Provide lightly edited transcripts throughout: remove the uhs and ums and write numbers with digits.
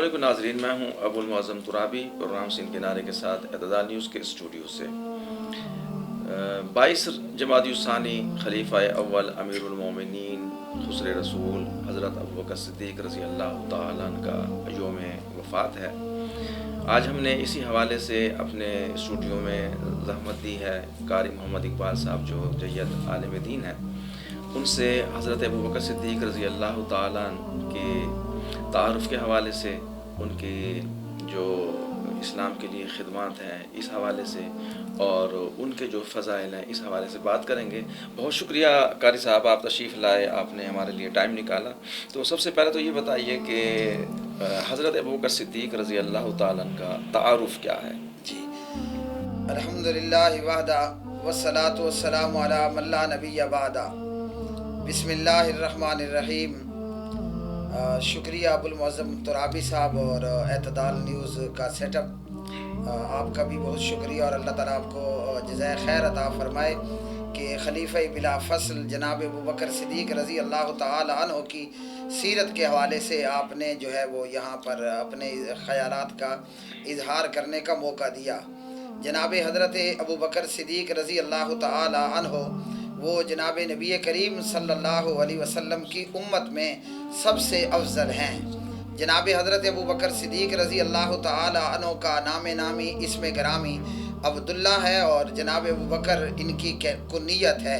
علیکم ناظرین، میں ہوں ابو المعظم ترابی، پروگرام سندھ کنارے کے ساتھ اعتدال نیوز کے اسٹوڈیو سے۔ 22 جمادی الثانی خلیفہ اول امیر المومنین خسر رسول حضرت ابوبکر صدیق رضی اللہ تعالیٰ عنہ کا یوم وفات ہے۔ آج ہم نے اسی حوالے سے اپنے اسٹوڈیو میں زحمت دی ہے قاری محمد اقبال صاحب جو جید عالم دین ہیں، ان سے حضرت ابوبکر صدیق رضی اللہ تعالیٰ عنہ کے تعارف کے حوالے سے، ان کی جو اسلام کے لیے خدمات ہیں اس حوالے سے، اور ان کے جو فضائل ہیں اس حوالے سے بات کریں گے۔ بہت شکریہ قاری صاحب، آپ تشریف لائے، آپ نے ہمارے لیے ٹائم نکالا۔ تو سب سے پہلے تو یہ بتائیے کہ حضرت ابوبکر صدیق رضی اللہ تعالیٰ عنہ کا تعارف کیا ہے؟ جی، الحمدللہ وحدہ والصلاۃ والسلام علی من لا نبی بعدہ۔ بسم اللہ الرحمن الرحیم۔ شکریہ ابو المعظم ترابی صاحب اور اعتدال نیوز کا سیٹ اپ، آپ کا بھی بہت شکریہ، اور اللہ تعالیٰ آپ کو جزائے خیر عطا فرمائے کہ خلیفہ بلا فصل جناب ابوبکر صدیق رضی اللہ تعالی عنہ کی سیرت کے حوالے سے آپ نے جو ہے وہ یہاں پر اپنے خیالات کا اظہار کرنے کا موقع دیا۔ جناب حضرت ابوبکر صدیق رضی اللہ تعالی عنہ وہ جناب نبی کریم صلی اللہ علیہ وسلم کی امت میں سب سے افضل ہیں۔ جناب حضرت ابوبکر صدیق رضی اللہ تعالی عنہ کا نام نامی اسم گرامی عبداللہ ہے، اور جناب ابوبکر ان کی کنیت ہے،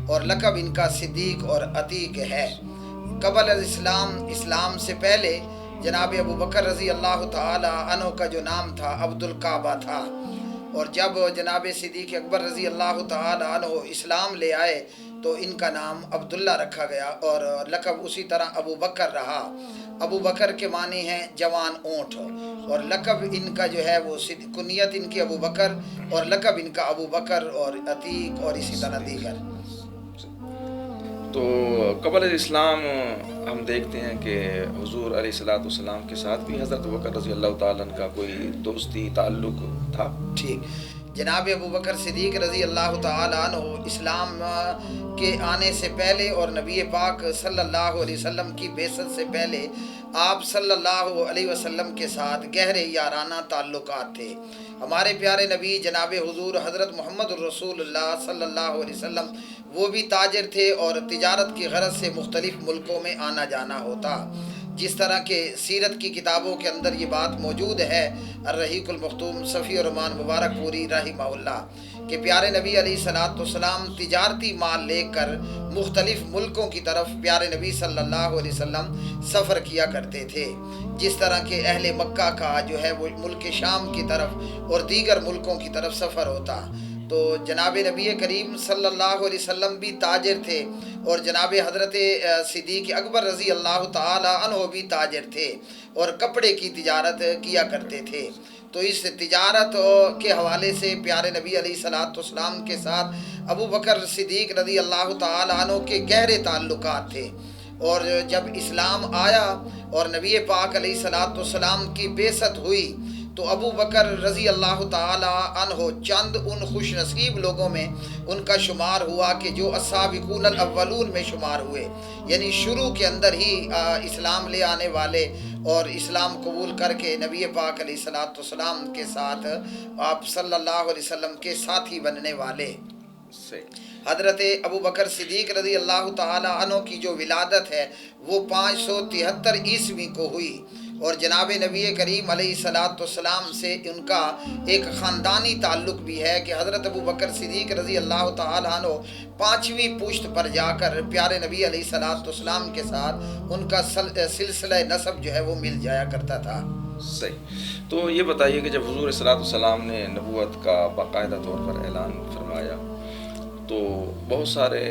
اور لقب ان کا صدیق اور عتیق ہے۔ قبل اسلام سے پہلے جناب ابوبکر رضی اللہ تعالی عنہ کا جو نام تھا عبدالکعبہ تھا، اور جب جناب صدیق اکبر رضی اللہ تعالی عنہ اسلام لے آئے تو ان کا نام عبداللہ رکھا گیا، اور لقب اسی طرح ابو بکر رہا۔ ابو بکر کے معنی ہیں جوان اونٹ، اور لقب ان کا جو ہے وہ کنیت ان کی ابو بکر، اور لقب ان کا ابو بکر اور عتیق اور اسی طرح دیگر۔ تو قبل الاسلام ہم دیکھتے ہیں کہ حضور علیہ الصلوۃ والسلام کے ساتھ بھی حضرت ابوبکر رضی اللہ تعالیٰ عنہ کا کوئی دوستی تعلق تھا۔ ٹھیک، جناب ابوبکر صدیق رضی اللہ تعالی عنہ اسلام کے آنے سے پہلے اور نبی پاک صلی اللہ علیہ وسلم کی بعثت سے پہلے آپ صلی اللہ علیہ وسلم کے ساتھ گہرے یارانہ تعلقات تھے۔ ہمارے پیارے نبی جناب حضور حضرت محمد الرسول اللہ صلی اللہ علیہ وسلم وہ بھی تاجر تھے، اور تجارت کی غرض سے مختلف ملکوں میں آنا جانا ہوتا، جس طرح کہ سیرت کی کتابوں کے اندر یہ بات موجود ہے۔ الرحیق المختوم صفی الرحمان مبارک پوری رحمہ اللہ کہ پیارے نبی علیہ الصلوۃ والسلام تجارتی مال لے کر مختلف ملکوں کی طرف پیارے نبی صلی اللہ علیہ وسلم سفر کیا کرتے تھے، جس طرح کہ اہل مکہ کا جو ہے وہ ملک شام کی طرف اور دیگر ملکوں کی طرف سفر ہوتا۔ تو جناب نبی کریم صلی اللہ علیہ وسلم بھی تاجر تھے، اور جناب حضرت صدیق اکبر رضی اللہ تعالی عنہ بھی تاجر تھے اور کپڑے کی تجارت کیا کرتے تھے۔ تو اس تجارت کے حوالے سے پیارے نبی علیہ الصلوۃ والسلام کے ساتھ ابو بکر صدیق رضی اللہ تعالی عنہ کے گہرے تعلقات تھے، اور جب اسلام آیا اور نبی پاک علیہ الصلوۃ والسلام کی بعثت ہوئی تو ابو بکر رضی اللہ تعالی عنہ چند ان خوش نصیب لوگوں میں ان کا شمار ہوا کہ جو السابقون الاولون میں شمار ہوئے، یعنی شروع کے اندر ہی اسلام لے آنے والے اور اسلام قبول کر کے نبی پاک علیہ الصلوۃ والسلام کے ساتھ آپ صلی اللہ علیہ وسلم کے ساتھی بننے والے۔ حضرت ابو بکر صدیق رضی اللہ تعالی عنہ کی جو ولادت ہے وہ 573 عیسوی کو ہوئی، اور جناب نبی کریم علیہ الصلوۃ والسلام سے ان کا ایک خاندانی تعلق بھی ہے کہ حضرت ابو بکر صدیق رضی اللہ تعالی عنہ 5ویں پشت پر جا کر پیارے نبی علیہ الصلوۃ والسلام کے ساتھ ان کا سلسلہ نسب جو ہے وہ مل جایا کرتا تھا۔ صحیح، تو یہ بتائیے کہ جب حضور علیہ الصلوۃ والسلام نے نبوت کا باقاعدہ طور پر اعلان فرمایا تو بہت سارے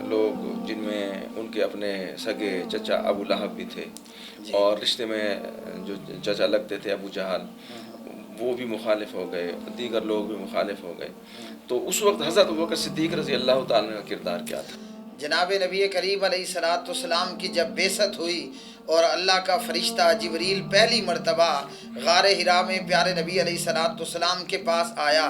لوگ جن میں ان کے اپنے سگے چچا ابو لہب بھی تھے، اور رشتے میں جو چچا لگتے تھے ابو جہل، وہ بھی مخالف ہو گئے، دیگر لوگ بھی مخالف ہو گئے۔ تو اس وقت حضرت ابوبکر صدیق رضی اللہ تعالیٰ عنہ کا کردار کیا تھا؟ جناب نبی کریم علیہ الصلوۃ والسلام کی جب بعثت ہوئی اور اللہ کا فرشتہ جبریل پہلی مرتبہ غار حرا میں پیارے نبی علیہ الصلوۃ والسلام کے پاس آیا،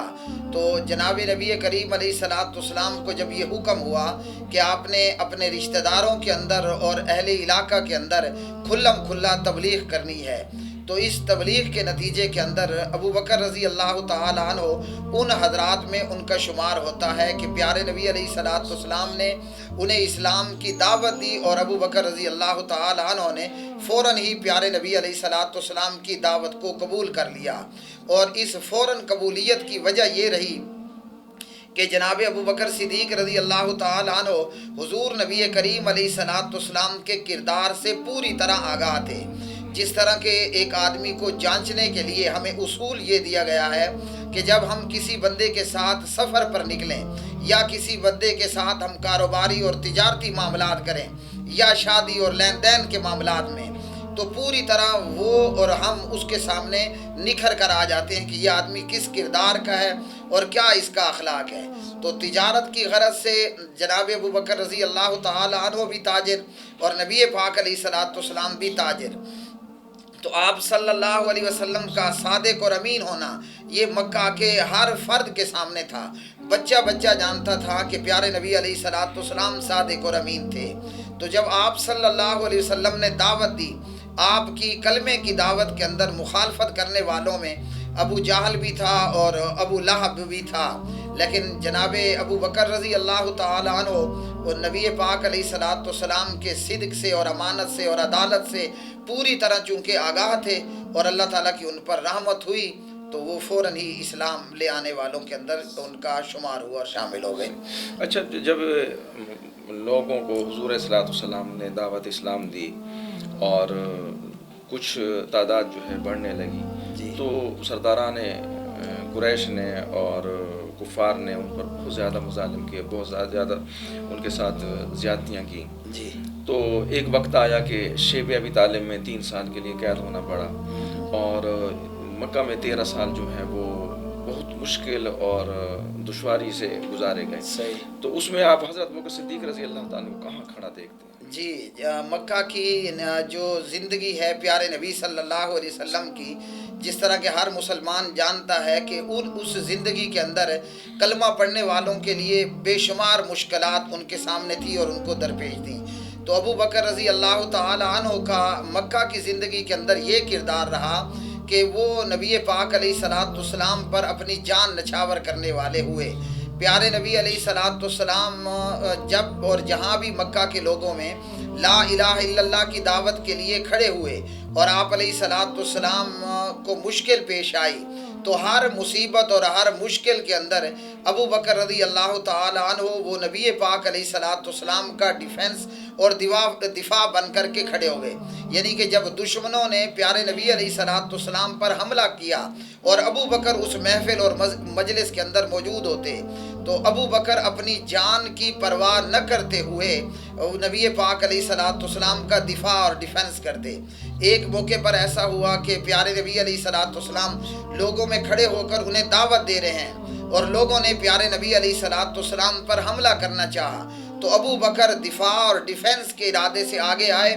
تو جناب نبی کریم علیہ الصلوۃ والسلام کو جب یہ حکم ہوا کہ آپ نے اپنے رشتہ داروں کے اندر اور اہل علاقہ کے اندر کھلا تبلیغ کرنی ہے، تو اس تبلیغ کے نتیجے کے اندر ابو بکر رضی اللہ تعالیٰ عنہ ان حضرات میں ان کا شمار ہوتا ہے کہ پیارے نبی علیہ الصلوۃ والسلام نے انہیں اسلام کی دعوت دی، اور ابو بکر رضی اللہ تعالیٰ عنہ نے فوراً ہی پیارے نبی علیہ الصلوۃ والسلام کی دعوت کو قبول کر لیا۔ اور اس فوراً قبولیت کی وجہ یہ رہی کہ جناب ابو بکر صدیق رضی اللہ تعالیٰ عنہ حضور نبی کریم علیہ الصلوۃ والسلام کے کردار سے پوری طرح آگاہ تھے۔ جس طرح کہ ایک آدمی کو جانچنے کے لیے ہمیں اصول یہ دیا گیا ہے کہ جب ہم کسی بندے کے ساتھ سفر پر نکلیں یا کسی بندے کے ساتھ ہم کاروباری اور تجارتی معاملات کریں یا شادی اور لین دین کے معاملات میں، تو پوری طرح وہ اور ہم اس کے سامنے نکھر کر آ جاتے ہیں کہ یہ آدمی کس کردار کا ہے اور کیا اس کا اخلاق ہے۔ تو تجارت کی غرض سے جناب ابو بکر رضی اللہ تعالیٰ عنہ بھی تاجر اور نبی پاک علیہ الصلوۃ والسلام بھی تاجر، تو آپ صلی اللہ علیہ وسلم کا صادق اور امین ہونا یہ مکہ کے ہر فرد کے سامنے تھا۔ بچہ بچہ جانتا تھا کہ پیارے نبی علیہ الصلوۃ والسلام صادق اور امین تھے۔ تو جب آپ صلی اللہ علیہ وسلم نے دعوت دی، آپ کی کلمے کی دعوت کے اندر مخالفت کرنے والوں میں ابو جہل بھی تھا اور ابو لہب بھی تھا، لیکن جناب ابو بکر رضی اللہ تعالیٰ عنہ اور نبی پاک علیہ الصلوۃ والسلام کے صدق سے اور امانت سے اور عدالت سے پوری طرح چونکہ آگاہ تھے اور اللہ تعالیٰ کی ان پر رحمت ہوئی، تو وہ فوراً ہی اسلام لے آنے والوں کے اندر ان کا شمار ہوا اور شامل ہو گئے۔ اچھا، جب لوگوں کو حضور صلی اللہ علیہ وسلم نے دعوت اسلام دی اور کچھ تعداد جو ہے بڑھنے لگی، تو سرداران قریش نے اور کفار نے ان پر بہت زیادہ مظالم کیے، بہت زیادہ ان کے ساتھ زیادتیاں کی۔ تو ایک وقت آیا کہ شیب ابی طالب میں 3 سال کے لیے قید ہونا پڑا، اور مکہ میں 13 سال جو ہیں وہ بہت مشکل اور دشواری سے گزارے گئے۔ تو اس میں آپ حضرت ابوبکر صدیق رضی اللہ تعالیٰ کو کہاں کھڑا دیکھتے ہیں؟ جی، مکہ کی جو زندگی ہے پیارے نبی صلی اللہ علیہ وسلم کی، جس طرح کہ ہر مسلمان جانتا ہے کہ اس زندگی کے اندر کلمہ پڑھنے والوں کے لیے بے شمار مشکلات ان کے سامنے تھی اور ان کو درپیش تھیں۔ تو ابو بکر رضی اللہ تعالی عنہ کا مکہ کی زندگی کے اندر یہ کردار رہا کہ وہ نبی پاک علیہ الصلوۃ والسلام پر اپنی جان نچھاور کرنے والے ہوئے۔ پیارے نبی علیہ الصلوۃ والسلام جب اور جہاں بھی مکہ کے لوگوں میں لا الہ الا اللہ کی دعوت کے لیے کھڑے ہوئے اور آپ علیہ الصلوۃ والسلام کو مشکل پیش آئی، تو ہر مصیبت اور ہر مشکل کے اندر ابو بکر رضی اللہ تعالی عنہ وہ نبی پاک علیہ الصلوۃ والسلام کا ڈیفنس اور دفاع بن کر کے کھڑے ہو گئے۔ یعنی کہ جب دشمنوں نے پیارے نبی علیہ الصلوۃ والسلام پر حملہ کیا اور ابو بکر اس محفل اور مجلس کے اندر موجود ہوتے، تو ابو بکر اپنی جان کی پرواہ نہ کرتے ہوئے نبی پاک علیہ الصلوۃ والسلام کا دفاع اور ڈیفنس کرتے۔ ایک موقع پر ایسا ہوا کہ پیارے نبی علیہ الصلوۃ والسلام لوگوں میں کھڑے ہو کر انہیں دعوت دے رہے ہیں اور لوگوں نے پیارے نبی علیہ الصلوۃ والسلام پر حملہ کرنا چاہا، تو ابو بکر دفاع اور ڈیفنس کے ارادے سے آگے آئے۔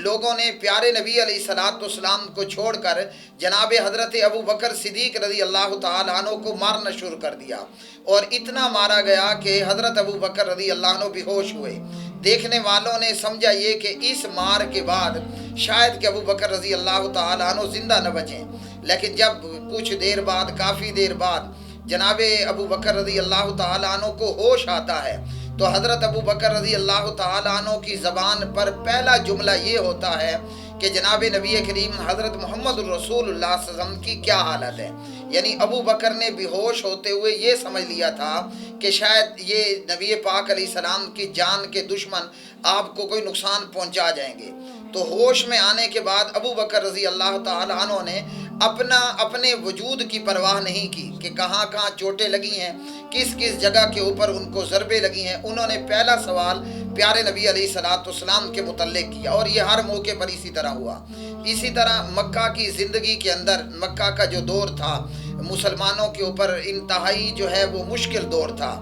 لوگوں نے پیارے نبی علیہ الصلوۃ والسلام کو چھوڑ کر جناب حضرت ابو بکر صدیق رضی اللہ تعالی عنہ کو مارنا شروع کر دیا، اور اتنا مارا گیا کہ حضرت ابو بکر رضی اللہ عنہ بے ہوش ہوئے۔ دیکھنے والوں نے سمجھا یہ کہ اس مار کے بعد شاید کہ ابو بکر رضی اللہ تعالی عنہ زندہ نہ بچیں، لیکن جب کچھ دیر بعد، کافی دیر بعد جناب ابو بکر رضی اللہ تعالی عنہ کو ہوش آتا ہے، تو حضرت ابو بکر رضی اللہ تعالی عنہ کی زبان پر پہلا جملہ یہ ہوتا ہے کہ جناب نبی کریم حضرت محمد الرسول اللہ صلی اللہ علیہ وسلم کی کیا حالت ہے۔ یعنی ابو بکر نے بے ہوش ہوتے ہوئے یہ سمجھ لیا تھا کہ شاید یہ نبی پاک علیہ السلام کی جان کے دشمن آپ کو کوئی نقصان پہنچا جائیں گے۔ تو ہوش میں آنے کے بعد ابو بکر رضی اللہ تعالی عنہ نے اپنے وجود کی پرواہ نہیں کی کہ کہاں کہاں چوٹیں لگی ہیں، کس کس جگہ کے اوپر ان کو ضربیں لگی ہیں۔ انہوں نے پہلا سوال پیارے نبی علیہ الصلوۃ والسلام کے متعلق کیا، اور یہ ہر موقع پر اسی طرح ہوا۔ اسی طرح مکہ کی زندگی کے اندر مکہ کا جو دور تھا مسلمانوں کے اوپر انتہائی جو ہے وہ مشکل دور تھا۔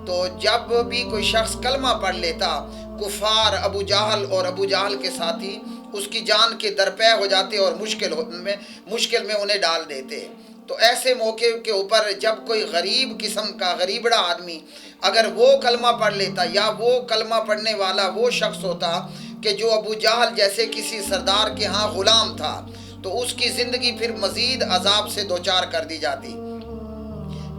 تو جب بھی کوئی شخص کلمہ پڑھ لیتا، کفار ابو جہل اور ابو جہل کے ساتھی اس کی جان کے درپے ہو جاتے اور مشکل میں انہیں ڈال دیتے۔ تو ایسے موقع کے اوپر جب کوئی غریب قسم کا غریبڑا آدمی اگر وہ کلمہ پڑھ لیتا، یا وہ کلمہ پڑھنے والا وہ شخص ہوتا کہ جو ابو جہل جیسے کسی سردار کے ہاں غلام تھا، تو اس کی زندگی پھر مزید عذاب سے دوچار کر دی جاتی،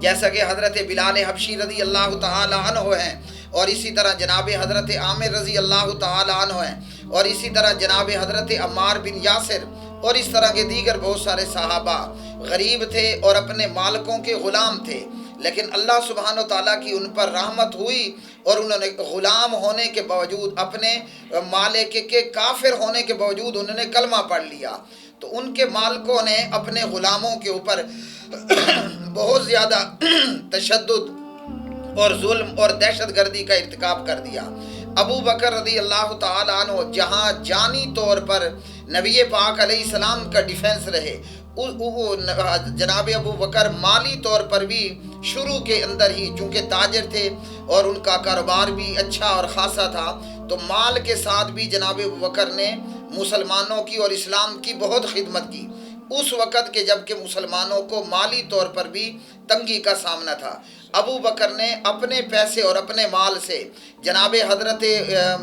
جیسا کہ حضرت بلال حبشی رضی اللہ تعالی عنہ ہیں، اور اسی طرح جناب حضرت عامر رضی اللہ تعالی عنہ ہیں، اور اسی طرح جناب حضرت عمار بن یاسر، اور اس طرح کے دیگر بہت سارے صحابہ غریب تھے اور اپنے مالکوں کے غلام تھے، لیکن اللہ سبحانہ و تعالیٰ کی ان پر رحمت ہوئی اور انہوں نے غلام ہونے کے باوجود، اپنے مالک کے کافر ہونے کے باوجود انہوں نے کلمہ پڑھ لیا، تو ان کے مالکوں نے اپنے غلاموں کے اوپر بہت زیادہ تشدد اور ظلم اور دہشت گردی کا ارتکاب کر دیا۔ ابو بکر رضی اللہ تعالیٰ عنہ جہاں جانی طور پر نبی پاک علیہ السلام کا ڈیفنس رہے، جناب ابو بکر مالی طور پر بھی شروع کے اندر ہی چونکہ تاجر تھے اور ان کا کاروبار بھی اچھا اور خاصا تھا، تو مال کے ساتھ بھی جناب ابو بکر نے مسلمانوں کی اور اسلام کی بہت خدمت کی، اس وقت کے جب کہ مسلمانوں کو مالی طور پر بھی تنگی کا سامنا تھا۔ ابو بکر نے اپنے پیسے اور اپنے مال سے جناب حضرت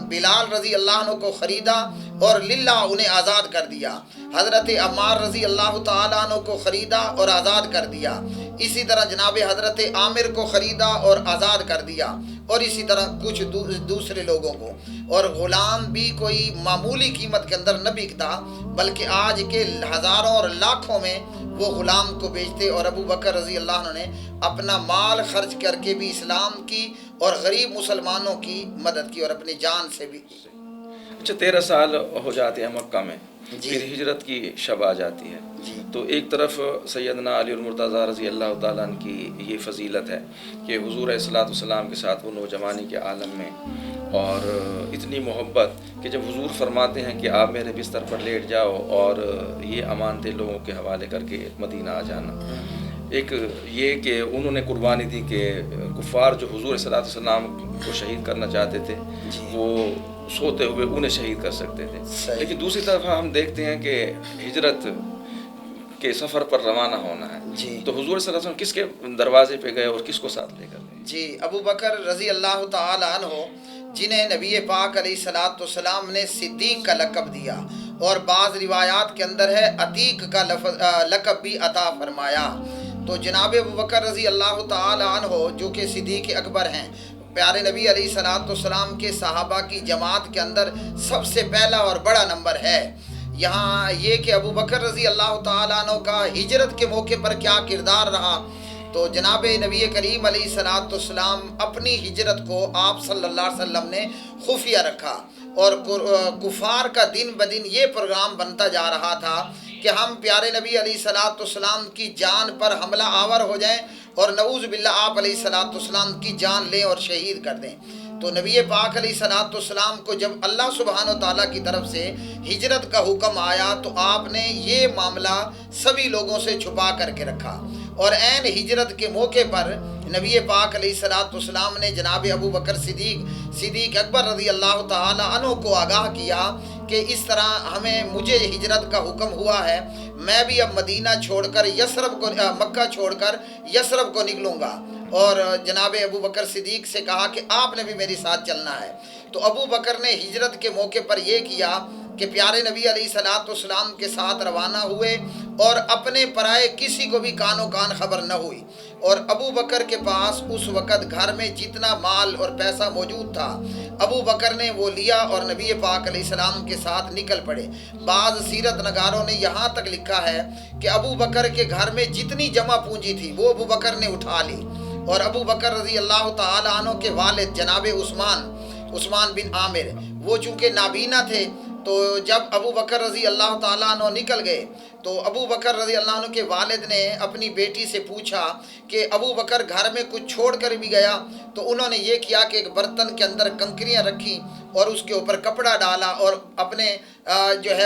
بلال رضی اللہ عنہ کو خریدا اور للہ انہیں آزاد کر دیا، حضرت عمار رضی اللہ تعالیٰ عنہ کو خریدا اور آزاد کر دیا، اسی طرح جناب حضرت عامر کو خریدا اور آزاد کر دیا، اور اسی طرح کچھ دوسرے لوگوں کو، اور غلام بھی کوئی معمولی قیمت کے اندر نہ بکتا، بلکہ آج کے ہزاروں اور لاکھوں میں وہ غلام کو بیچتے، اور ابو بکر رضی اللہ عنہ نے اپنا مال خرچ کر کے بھی اسلام کی اور غریب مسلمانوں کی مدد کی اور اپنی جان سے بھی۔ اچھا 13 سال ہو جاتے ہیں مکہ میں، جی، پھر ہجرت کی شب آ جاتی ہے، جی، تو ایک طرف سیدنا علی المرتضیٰ رضی اللہ تعالیٰ عنہ کی یہ فضیلت ہے کہ حضور علیہ الصلوۃ والسلام کے ساتھ وہ نوجوانی کے عالم میں، اور اتنی محبت کہ جب حضور فرماتے ہیں کہ آپ میرے بستر پر لیٹ جاؤ اور یہ امانتیں لوگوں کے حوالے کر کے مدینہ آ جانا، ایک یہ کہ انہوں نے قربانی دی کہ کفار جو حضور علیہ الصلوۃ والسلام کو شہید کرنا چاہتے تھے وہ سوتے ہوئے انہیں شہید کر سکتے تھے، لیکن دوسری طرف ہم دیکھتے ہیں کہ ہجرت کے سفر پر روانہ ہونا ہے، تو حضور صلی اللہ علیہ وسلم کس کے دروازے پہ گئے اور کس کو ساتھ لے کر گئے؟ جی، ابو بکر رضی اللہ تعالی عنہ جنہیں نبی پاک علیہ الصلوۃ والسلام نے صدیق کا لقب دیا، اور بعض روایات کے اندر ہے عتیق کا لقب بھی عطا فرمایا، تو جناب ابو بکر رضی اللہ تعالی عنہ جو کہ صدیق اکبر ہیں، پیارے نبی علیہ الصلوۃ والسلام کے صحابہ کی جماعت کے اندر سب سے پہلا اور بڑا نمبر ہے۔ یہاں یہ کہ ابو بکر رضی اللہ تعالیٰ عنہ کا ہجرت کے موقع پر کیا کردار رہا، تو جناب نبی کریم علیہ الصلوۃ والسلام اپنی ہجرت کو آپ صلی اللہ علیہ وسلم نے خفیہ رکھا، اور کفار کا دن بدن یہ پروگرام بنتا جا رہا تھا کہ ہم پیارے نبی علیہ الصلوۃ والسلام کی جان پر حملہ آور ہو جائیں اور نعوذ باللہ آپ علیہ الصلوۃ والسلام کی جان لیں اور شہید کر دیں۔ تو نبی پاک علیہ الصلوۃ والسلام کو جب اللہ سبحانہ و تعالیٰ کی طرف سے ہجرت کا حکم آیا تو آپ نے یہ معاملہ سبھی لوگوں سے چھپا کر کے رکھا، اور عین ہجرت کے موقع پر نبی پاک علیہ الصلوۃ والسلام نے جناب ابو بکر صدیق اکبر رضی اللہ تعالی عنہ کو آگاہ کیا کہ اس طرح مجھے ہجرت کا حکم ہوا ہے، میں بھی اب مدینہ چھوڑ کر مکہ چھوڑ کر یثرب کو نکلوں گا، اور جناب ابو بکر صدیق سے کہا کہ آپ نے بھی میرے ساتھ چلنا ہے۔ تو ابو بکر نے ہجرت کے موقع پر یہ کیا کہ پیارے نبی علیہ الصلوۃ والسلام کے ساتھ روانہ ہوئے، اور اپنے پرائے کسی کو بھی کانوں کان خبر نہ ہوئی، اور ابو بکر کے پاس اس وقت گھر میں جتنا مال اور پیسہ موجود تھا ابو بکر نے وہ لیا اور نبی پاک علیہ السلام کے ساتھ نکل پڑے۔ بعض سیرت نگاروں نے یہاں تک لکھا ہے کہ ابو بکر کے گھر میں جتنی جمع پونجی تھی وہ ابو بکر نے اٹھا لی، اور ابو بکر رضی اللہ تعالی عنہ کے والد جناب عثمان بن عامر وہ چونکہ نابینا تھے، تو جب ابو بکر رضی اللہ تعالیٰ عنہ نکل گئے تو ابو بکر رضی اللہ عنہ کے والد نے اپنی بیٹی سے پوچھا کہ ابو بکر گھر میں کچھ چھوڑ کر بھی گیا، تو انہوں نے یہ کیا کہ ایک برتن کے اندر کنکریاں رکھی اور اس کے اوپر کپڑا ڈالا اور اپنے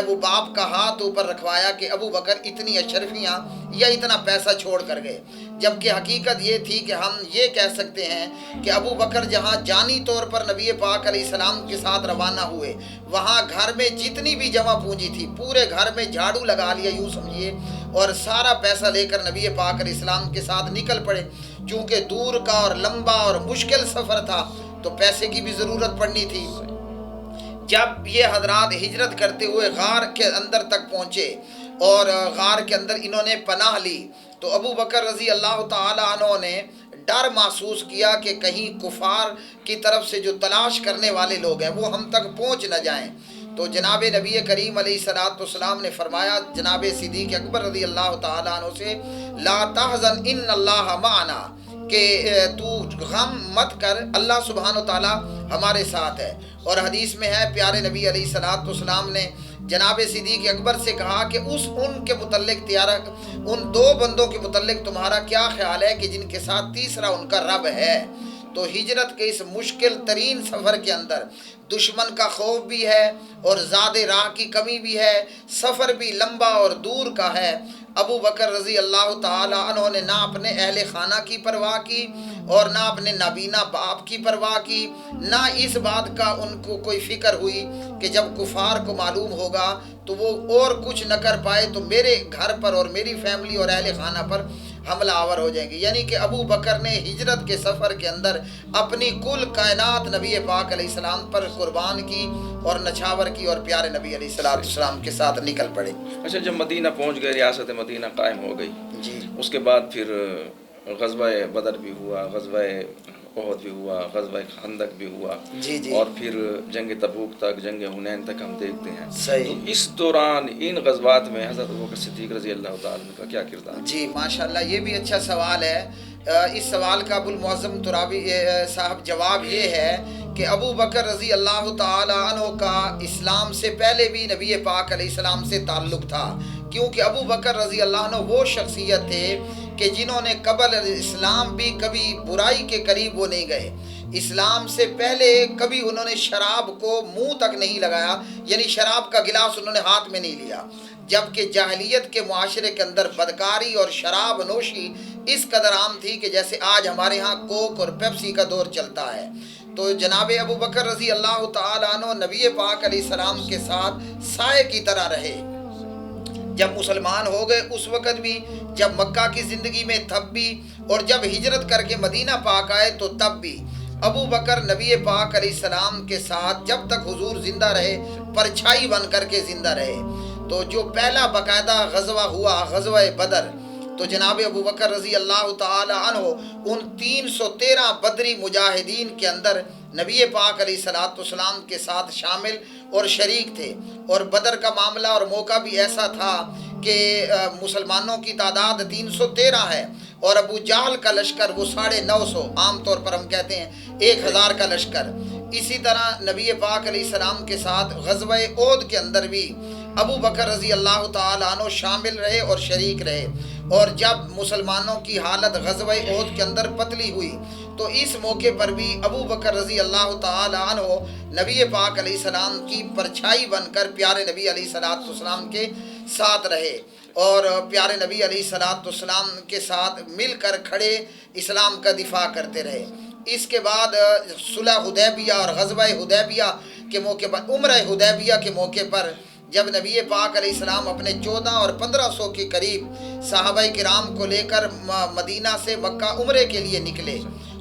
وہ باپ کا ہاتھ اوپر رکھوایا کہ ابو بکر اتنی اشرفیاں یا اتنا پیسہ چھوڑ کر گئے، جبکہ حقیقت یہ تھی کہ ہم یہ کہہ سکتے ہیں کہ ابو بکر جہاں جانی طور پر نبی پاک علیہ السلام کے ساتھ روانہ ہوئے وہاں گھر میں جتنی بھی جمع پونجی تھی پورے گھر میں جھاڑو لگا لیا یوں سمجھیے، اور سارا پیسہ لے کر نبی پاک علیہ السلام کے ساتھ نکل پڑے۔ چونکہ دور کا اور لمبا اور مشکل سفر تھا تو پیسے کی بھی ضرورت پڑنی تھی۔ جب یہ حضرات ہجرت کرتے ہوئے غار کے اندر تک پہنچے اور غار کے اندر انہوں نے پناہ لی، تو ابو بکر رضی اللہ تعالی عنہ نے ڈر محسوس کیا کہ کہیں کفار کی طرف سے جو تلاش کرنے والے لوگ ہیں وہ ہم تک پہنچ نہ جائیں۔ تو جناب نبی کریم علیہ الصلوۃ والسلام نے فرمایا جناب صدیق اکبر رضی اللہ تعالیٰ عنہ سے، لا تحزن ان اللہ معنا، کہ تو غم مت کر، اللہ سبحانہ و تعالیٰ ہمارے ساتھ ہے۔ اور حدیث میں ہے پیارے نبی علیہ الصلوۃ والسلام نے جناب صدیق اکبر سے کہا کہ ان کے متعلق ان دو بندوں کے متعلق تمہارا کیا خیال ہے کہ جن کے ساتھ تیسرا ان کا رب ہے۔ تو ہجرت کے اس مشکل ترین سفر کے اندر دشمن کا خوف بھی ہے اور زیادہ راہ کی کمی بھی ہے، سفر بھی لمبا اور دور کا ہے۔ ابو بکر رضی اللہ تعالی عنہ نے نہ اپنے اہل خانہ کی پرواہ کی اور نہ اپنے نابینا باپ کی پرواہ کی، نہ اس بات کا ان کو کوئی فکر ہوئی کہ جب کفار کو معلوم ہوگا تو وہ اور کچھ نہ کر پائے تو میرے گھر پر اور میری فیملی اور اہل خانہ پر حملہ آور ہو جائیں گے۔ یعنی کہ ابو بکر نے ہجرت کے سفر کے اندر اپنی کل کائنات نبی پاک علیہ السلام پر قربان کی اور نچھاور کی اور پیارے نبی علیہ السلام کے ساتھ نکل پڑے۔ اچھا، جب مدینہ پہنچ گئے، ریاست مدینہ قائم ہو گئی، جی، اس کے بعد پھر غزوہ بدر بھی ہوا، غزوہ احد بھی ہوا، غزوہ خندق بھی ہوا، جی جی، اور پھر جنگ تبوک تک، جنگ حنین تک ہم دیکھتے ہیں۔ صحیح۔ تو اس دوران ان غزوات میں حضرت ابوبکر صدیق رضی اللہ تعالیٰ عنہ کا کیا کردار؟ جی ماشاءاللہ، یہ بھی اچھا سوال ہے۔ اس سوال کا ابو المعظم ترابی صاحب جواب یہ ہے کہ ابو بکر رضی اللہ تعالی عنہ کا اسلام سے پہلے بھی نبی پاک علیہ السلام سے تعلق تھا، کیونکہ ابو بکر رضی اللہ عنہ وہ شخصیت تھے کہ جنہوں نے قبل اسلام بھی کبھی برائی کے قریب وہ نہیں گئے۔ اسلام سے پہلے کبھی انہوں نے شراب کو منہ تک نہیں لگایا، یعنی شراب کا گلاس انہوں نے ہاتھ میں نہیں لیا، جبکہ جاہلیت کے معاشرے کے اندر بدکاری اور شراب نوشی اس قدر عام تھی کہ جیسے آج ہمارے ہاں کوک اور پیپسی کا دور چلتا ہے۔ تو جناب ابو بکر رضی اللہ تعالیٰ عنہ نبی پاک علیہ السلام کے ساتھ سائے کی طرح رہے، جب مسلمان ہو گئے اس وقت بھی، جب مکہ کی زندگی میں تب بھی، اور جب ہجرت کر کے مدینہ پاک آئے تو تب بھی ابو بکر نبی پاک علیہ السلام کے ساتھ جب تک حضور زندہ رہے پرچھائی بن کر کے زندہ رہے۔ تو جو پہلا باقاعدہ غزوہ ہوا، غزوہ بدر، تو جناب ابو بکر رضی اللہ تعالی عنہ ان 313 بدری مجاہدین کے اندر نبی پاک علیہ الصلوۃ والسلام کے ساتھ شامل اور شریک تھے۔ اور بدر کا معاملہ اور موقع بھی ایسا تھا کہ مسلمانوں کی تعداد 313 ہے اور ابو جہل کا لشکر وہ 950، عام طور پر ہم کہتے ہیں 1000 کا لشکر۔ اسی طرح نبی پاک علیہ السلام کے ساتھ غزوہ احد کے اندر بھی ابو بکر رضی اللہ تعالیٰ عنہ شامل رہے اور شریک رہے۔ اور جب مسلمانوں کی حالت غزوہ احد کے اندر پتلی ہوئی تو اس موقع پر بھی ابو بکر رضی اللہ تعالیٰ عنہ نبی پاک علیہ السلام کی پرچھائی بن کر پیارے نبی علیہ الصلوۃ والسلام کے ساتھ رہے اور پیارے نبی علیہ الصلوۃ والسلام کے ساتھ مل کر کھڑے اسلام کا دفاع کرتے رہے۔ اس کے بعد صلح حدیبیہ اور غزوہ حدیبیہ کے موقع پر، عمرہ حدیبیہ کے موقع پر، جب نبی پاک علیہ السلام اپنے 14 اور 1500 کے قریب صحابہ کرام کو لے کر مدینہ سے مکہ عمرے کے لیے نکلے،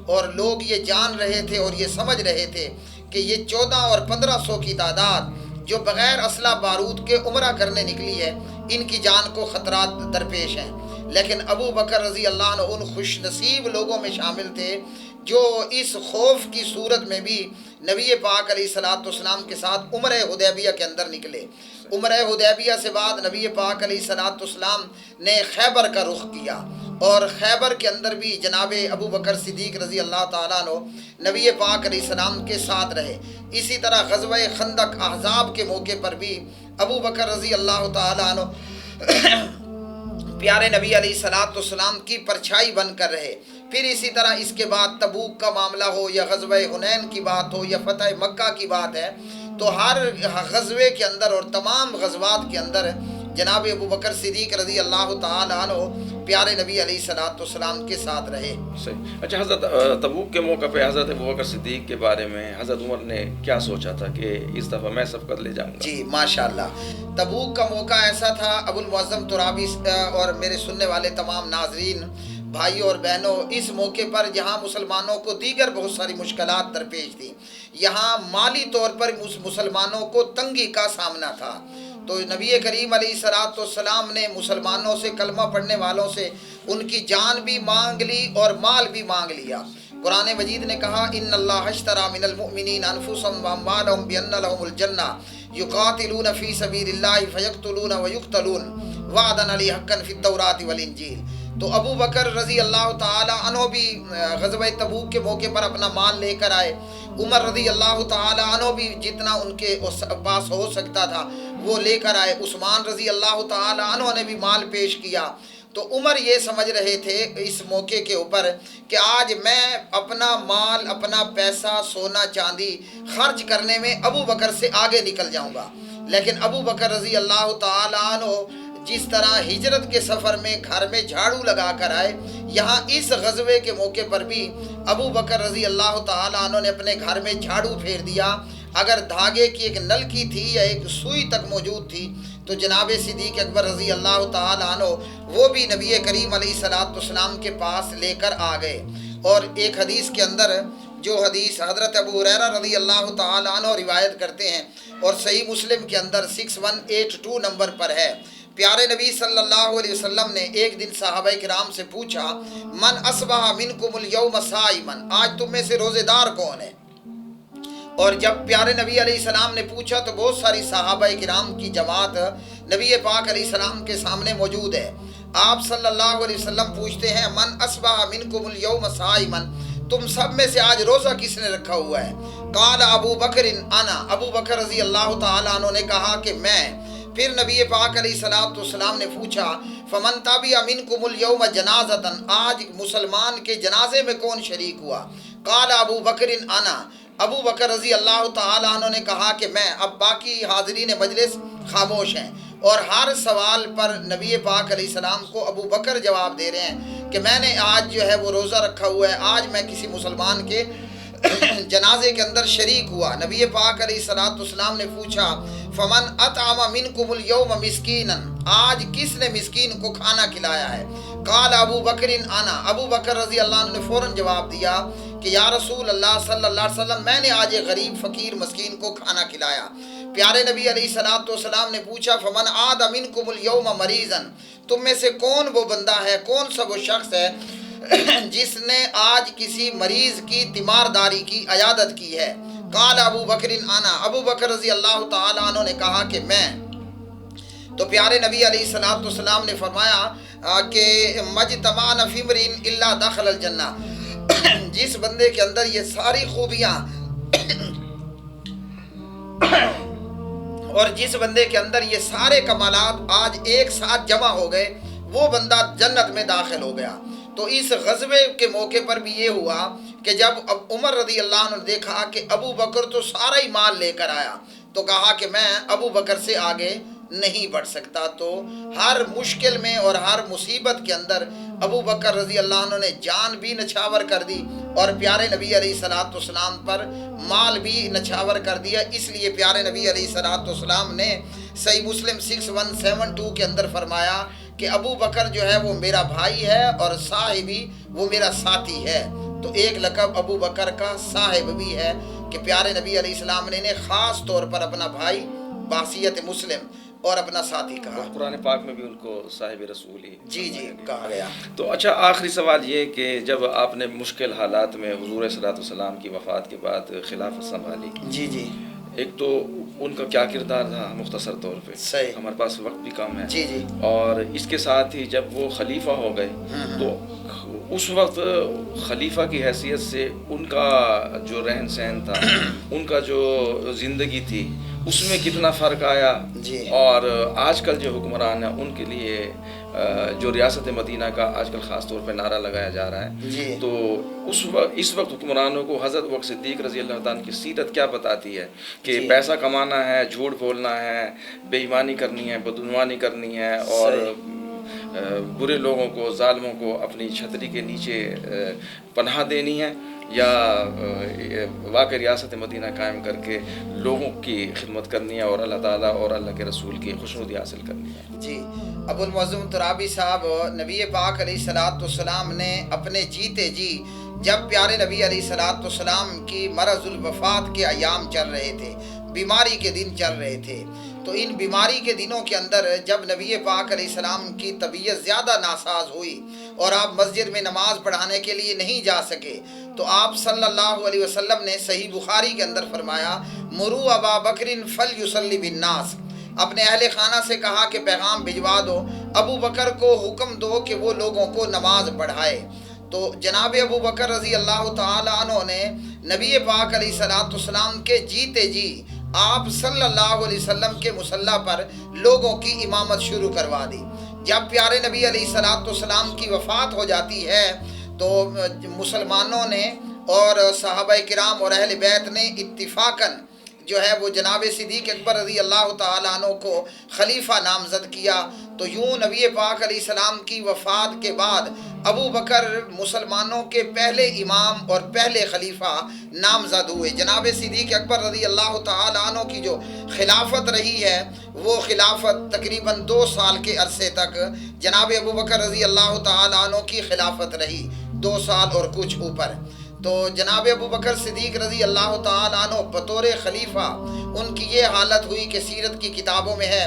اور لوگ یہ جان رہے تھے اور یہ سمجھ رہے تھے کہ یہ 14 اور 1500 کی تعداد جو بغیر اسلحہ بارود کے عمرہ کرنے نکلی ہے، ان کی جان کو خطرات درپیش ہیں۔ لیکن ابو بکر رضی اللہ عنہ ان خوش نصیب لوگوں میں شامل تھے جو اس خوف کی صورت میں بھی نبی پاک علیہ الصلوۃ والسلام کے ساتھ عمرہ حدیبیہ کے اندر نکلے۔ عمرہ حدیبیہ سے بعد نبی پاک علیہ الصلوۃ والسلام نے خیبر کا رخ کیا، اور خیبر کے اندر بھی جناب ابو بکر صدیق رضی اللہ تعالیٰ عنہ نبی پاک علیہ السلام کے ساتھ رہے۔ اسی طرح غزوہ خندق احزاب کے موقع پر بھی ابو بکر رضی اللہ تعالیٰ عنہ پیارے نبی علیہ الصلوۃ والسلام کی پرچھائی بن کر رہے۔ پھر اسی طرح اس کے بعد تبوک کا معاملہ ہو یا غزوہ حنین کی بات ہو یا فتح مکہ کی بات ہے، تو ہر غزوے کے اندر اور تمام غزوات کے اندر جناب ابو بکر صدیق رضی اللہ تعالی عنہ پیارے نبی علیہ الصلوۃ والسلام کے ساتھ رہے۔ صحیح۔ اچھا، حضرت تبوک کے موقع پہ حضرت ابو بکر صدیق کے بارے میں حضرت عمر نے کیا سوچا تھا کہ اس دفعہ میں سبقت لے جاؤں گا؟ جی ماشاءاللہ، تبوک کا موقع ایسا تھا ابو المعظم ترابی اور میرے سننے والے تمام ناظرین بھائیوں اور بہنوں، اس موقع پر جہاں مسلمانوں کو دیگر بہت ساری مشکلات درپیش تھیں، یہاں مالی طور پر مسلمانوں کو تنگی کا سامنا تھا، تو نبی کریم علیہ السلام نے مسلمانوں سے، کلمہ پڑھنے والوں سے ان کی جان بھی مانگ لی اور مال بھی مانگ لیا۔ قرآن مجید نے کہا ان اللہ اشتری من المؤمنین انفسهم واموالهم بان لهم الجنہ یقاتلون فی سبیل اللہ فیقتلون ویقتلون وعدا علی حقا فی التوراۃ والانجیل۔ تو ابو بکر رضی اللہ تعالی عنہ بھی غزوہ تبوک کے موقع پر اپنا مال لے کر آئے۔ عمر رضی اللہ تعالی عنہ بھی جتنا ان کے پاس ہو سکتا تھا وہ لے کر آئے۔ عثمان رضی اللہ تعالی عنہ نے بھی مال پیش کیا۔ تو عمر یہ سمجھ رہے تھے اس موقع کے اوپر کہ آج میں اپنا مال، اپنا پیسہ، سونا چاندی خرچ کرنے میں ابو بکر سے آگے نکل جاؤں گا۔ لیکن ابو بکر رضی اللہ تعالی عنہ جس طرح ہجرت کے سفر میں گھر میں جھاڑو لگا کر آئے، یہاں اس غزوے کے موقع پر بھی ابو بکر رضی اللہ تعالی عنہ نے اپنے گھر میں جھاڑو پھیر دیا۔ اگر دھاگے کی ایک نلکی تھی یا ایک سوئی تک موجود تھی تو جناب صدیق اکبر رضی اللہ تعالی عنہ وہ بھی نبی کریم علیہ السلام کے پاس لے کر آ گئے۔ اور ایک حدیث کے اندر، جو حدیث حضرت ابو ہریرہ رضی اللہ تعالی عنہ روایت کرتے ہیں اور صحیح مسلم کے اندر 6182 نمبر پر ہے، پیارے نبی صلی اللہ علیہ وسلم نے ایک دن صحابہ کرام سے پوچھا من اصبح منکم اليوم صائما، آج تم میں سے روزے دار کون ہے؟ اور جب پیارے نبی علیہ السلام نے پوچھا تو بہت ساری صحابہ کرام کی جماعت نبی پاک علیہ السلام کے سامنے موجود ہے۔ آپ صلی اللہ علیہ وسلم پوچھتے ہیں من اصبح منکم اليوم صائما، تم سب میں سے آج روزہ کس نے رکھا ہوا ہے؟ قال ابو بکر انا، ابو بکر رضی اللہ تعالیٰ عنہ نے کہا کہ میں۔ پھر نبی پاک علیہ السلام نے پوچھا فمن تبع منکم اليوم جنازۃ، آج مسلمان کے جنازے میں کون شریک ہوا؟ قال ابو بکر انا، ابو بکر رضی اللہ تعالیٰ عنہ نے کہا کہ میں۔ اب باقی حاضرین مجلس خاموش ہیں اور ہر سوال پر نبی پاک علیہ السلام کو ابو بکر جواب دے رہے ہیں کہ میں نے آج جو ہے وہ روزہ رکھا ہوا ہے، آج میں کسی مسلمان کے جنازے کے اندر شریک ہوا۔ نبی پاک علیہ السلام نے پوچھا فمن اطعم منکم اليوم مسکینا، آج کس نے مسکین کو کھانا کھلایا ہے؟ قال ابو بکر انا، ابو بکر رضی اللہ عنہ نے فوراً جواب دیا کہ یا رسول اللہ صلی اللہ علیہ وسلم میں نے آج ایک غریب فقیر مسکین کو کھانا کھلایا۔ پیارے نبی علیہ السلام نے پوچھا فمن عاد منکم اليوم مریضا، تم میں سے کون وہ بندہ ہے، کون سا وہ شخص ہے جس نے آج کسی مریض کی تیمارداری کی، عیادت کی ہے؟ قال ابو بکر انا، ابو بکر رضی اللہ تعالی عنہ نے کہا کہ میں۔ تو پیارے نبی علیہ السلام نے فرمایا کہ مجتمعنا فی امرئ الا دخل الجنہ، جس بندے کے اندر یہ ساری خوبیاں اور جس بندے کے اندر یہ سارے کمالات آج ایک ساتھ جمع ہو گئے وہ بندہ جنت میں داخل ہو گیا۔ تو اس غزوے کے موقع پر بھی یہ ہوا کہ جب عمر رضی اللہ عنہ نے دیکھا کہ ابو بکر تو سارا ہی مال لے کر آیا تو کہا کہ میں ابو بکر سے آگے نہیں بڑھ سکتا۔ تو ہر مشکل میں اور ہر مصیبت کے اندر ابو بکر رضی اللہ عنہ نے جان بھی نچھاور کر دی اور پیارے نبی علیہ السلام پر مال بھی نچھاور کر دیا۔ اس لیے پیارے نبی علیہ السلام نے صحیح مسلم 6172 کے اندر فرمایا کہ ابو بکر جو ہے وہ میرا بھائی ہے اور صاحبی وہ میرا ساتھی ہے۔ تو ایک لقب ابو بکر کا صاحب بھی ہے کہ پیارے نبی علیہ السلام نے خاص طور پر اپنا بھائی بحیثیت مسلم اور اپنا ساتھی کہا۔ قرآن پاک میں بھی ان کو صاحب رسول ہی جی کہا گیا۔ تو اچھا، آخری سوال یہ کہ جب آپ نے مشکل حالات میں حضور صلی اللہ علیہ وسلم کی وفات کے بعد خلافت سنبھالی، جی ایک تو ان کا کیا کردار تھا مختصر طور پہ، صحیح، ہمارے پاس وقت بھی کم ہے، جی اور اس کے ساتھ ہی جب وہ خلیفہ ہو گئے تو اس وقت خلیفہ کی حیثیت سے ان کا جو رہن سہن تھا، ان کا جو زندگی تھی، اس میں کتنا فرق آیا جی۔ اور آج کل جو حکمران ہیں ان کے لیے جو ریاست مدینہ کا آج کل خاص طور پہ نعرہ لگایا جا رہا ہے جی، تو اس وقت حکمرانوں کو حضرت ابوبکر صدیق رضی اللہ تعالیٰ کی سیرت کیا بتاتی ہے کہ جی، پیسہ کمانا ہے، جھوٹ بولنا ہے، بے ایمانی کرنی ہے، بدعنوانی کرنی ہے اور برے لوگوں کو، ظالموں کو اپنی چھتری کے نیچے پناہ دینی ہے، یا واقع ریاست مدینہ قائم کر کے لوگوں کی خدمت کرنی ہے اور اللہ تعالیٰ اور اللہ کے رسول کی خوشنودی حاصل کرنی ہے؟ جی، ابو المعظم ترابی صاحب، نبی پاک علیہ السلام نے اپنے جیتے جی جب پیارے نبی علیہ السلام کی مرض الوفات کے ایام چل رہے تھے، بیماری کے دن چل رہے تھے، تو ان بیماری کے دنوں کے اندر جب نبی پاک علیہ السلام کی طبیعت زیادہ ناساز ہوئی اور آپ مسجد میں نماز پڑھانے کے لیے نہیں جا سکے، تو آپ صلی اللہ علیہ وسلم نے صحیح بخاری کے اندر فرمایا مرو ابا بکر فلیصلی بالناس، اپنے اہل خانہ سے کہا کہ پیغام بھجوا دو، ابو بکر کو حکم دو کہ وہ لوگوں کو نماز پڑھائے۔ تو جناب ابو بکر رضی اللہ تعالیٰ عنہ نے نبی پاک علیہ الصلوۃ والسلام کے جیتے جی آپ صلی اللہ علیہ وسلم کے مصلی پر لوگوں کی امامت شروع کروا دی۔ جب پیارے نبی علیہ الصلوۃ والسلام کی وفات ہو جاتی ہے تو مسلمانوں نے اور صحابہ کرام اور اہل بیت نے اتفاقاً جو ہے وہ جناب صدیق اکبر رضی اللہ تعالیٰ عنہ کو خلیفہ نامزد کیا۔ تو یوں نبی پاک علیہ السلام کی وفات کے بعد ابو بکر مسلمانوں کے پہلے امام اور پہلے خلیفہ نامزد ہوئے۔ جناب صدیق اکبر رضی اللہ تعالیٰ عنہ کی جو خلافت رہی ہے وہ خلافت تقریباً 2 سال کے عرصے تک جناب ابو بکر رضی اللہ تعالیٰ عنہ کی خلافت رہی، 2 سال اور کچھ اوپر۔ تو جناب ابو بکر صدیق رضی اللہ تعالیٰ عنہ بطور خلیفہ ان کی یہ حالت ہوئی کہ سیرت کی کتابوں میں ہے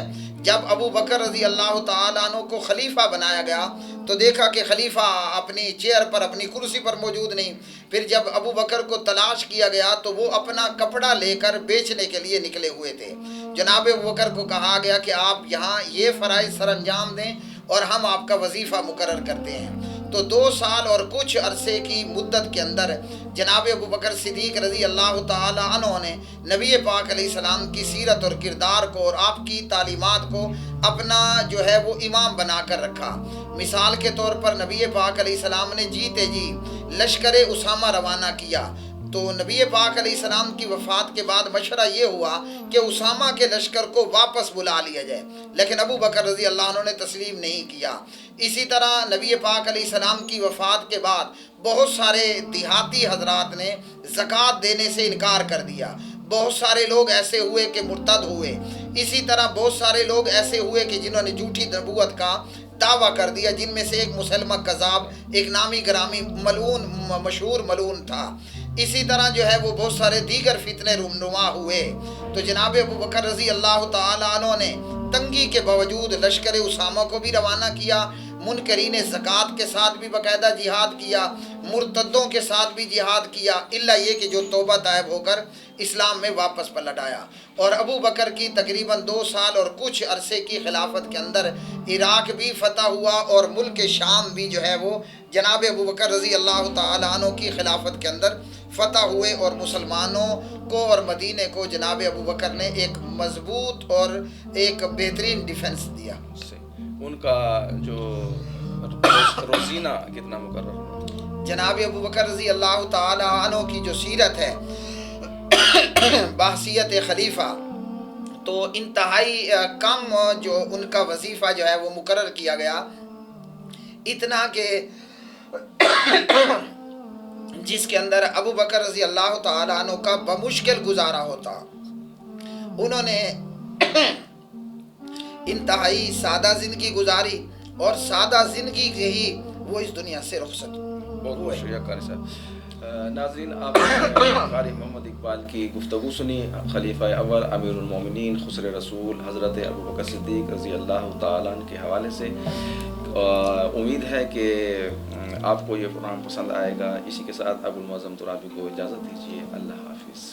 جب ابو بکر رضی اللہ تعالیٰ عنہ کو خلیفہ بنایا گیا تو دیکھا کہ خلیفہ اپنی چیئر پر اپنی کرسی پر موجود نہیں۔ پھر جب ابو بکر کو تلاش کیا گیا تو وہ اپنا کپڑا لے کر بیچنے کے لیے نکلے ہوئے تھے۔ جناب ابو بکر کو کہا گیا کہ آپ یہاں یہ فرائض سر انجام دیں اور ہم آپ کا وظیفہ مقرر کرتے ہیں۔ تو 2 سال اور کچھ عرصے کی مدت کے اندر جناب ابو بکر صدیق رضی اللہ تعالی عنہ نے نبی پاک علیہ السلام کی سیرت اور کردار کو اور آپ کی تعلیمات کو اپنا جو ہے وہ امام بنا کر رکھا۔ مثال کے طور پر نبی پاک علیہ السلام نے جیتے جی لشکر اسامہ روانہ کیا، تو نبی پاک علیہ السلام کی وفات کے بعد مشورہ یہ ہوا کہ اسامہ کے لشکر کو واپس بلا لیا جائے، لیکن ابو بکر رضی اللہ عنہ نے تسلیم نہیں کیا۔ اسی طرح نبی پاک علیہ السلام کی وفات کے بعد بہت سارے دیہاتی حضرات نے زکوٰۃ دینے سے انکار کر دیا، بہت سارے لوگ ایسے ہوئے کہ مرتد ہوئے، اسی طرح بہت سارے لوگ ایسے ہوئے کہ جنہوں نے جھوٹی نبوت کا دعویٰ کر دیا، جن میں سے ایک مسلمہ کذاب ایک نامی گرامی ملعون مشہور ملعون تھا۔ اسی طرح جو ہے وہ بہت سارے دیگر فتنے رونما ہوئے۔ تو جناب ابو بکر رضی اللہ تعالیٰ عنہ نے تنگی کے باوجود لشکر اسامہ کو بھی روانہ کیا، منکرین زکوٰۃ کے ساتھ بھی باقاعدہ جہاد کیا، مرتدوں کے ساتھ بھی جہاد کیا، الا یہ کہ جو توبہ طائب ہو کر اسلام میں واپس پلٹ آیا۔ اور ابو بکر کی تقریباً 2 سال اور کچھ عرصے کی خلافت کے اندر عراق بھی فتح ہوا اور ملک شام بھی جو ہے وہ جناب ابو بکر رضی اللہ تعالیٰ عنہ کی خلافت کے اندر فتح ہوئے، اور مسلمانوں کو اور مدینے کو جناب ابو بکر نے ایک مضبوط اور ایک بہترین ڈیفنس دیا۔ ان کا جو روزینہ کتنا مقرر؟ جناب ابو بکر رضی اللہ تعالی عنہ کی جو سیرت ہے بحثیت خلیفہ تو انتہائی کم جو ان کا وظیفہ جو ہے وہ مقرر کیا گیا، اتنا کہ جس کے اندر ابو بکر رضی اللہ تعالی عنہ کا بمشکل گزارا ہوتا۔ انہوں نے انتہائی سادہ زندگی گزاری اور سادہ زندگی سے ہی وہ اس دنیا سے رخصت ہوئے۔ بہت بہت شکریہ قاری صاحب۔ ناظرین، آپ نے قاری محمد اقبال کی گفتگو سنی خلیفہ اول امیر المومنین خسر رسول حضرت ابو بکر صدیق رضی اللہ تعالیٰ عنہ کے حوالے سے۔ امید ہے کہ آپ کو یہ پروگرام پسند آئے گا۔ اسی کے ساتھ ابو المعظم ترابی کو اجازت دیجیے۔ اللہ حافظ۔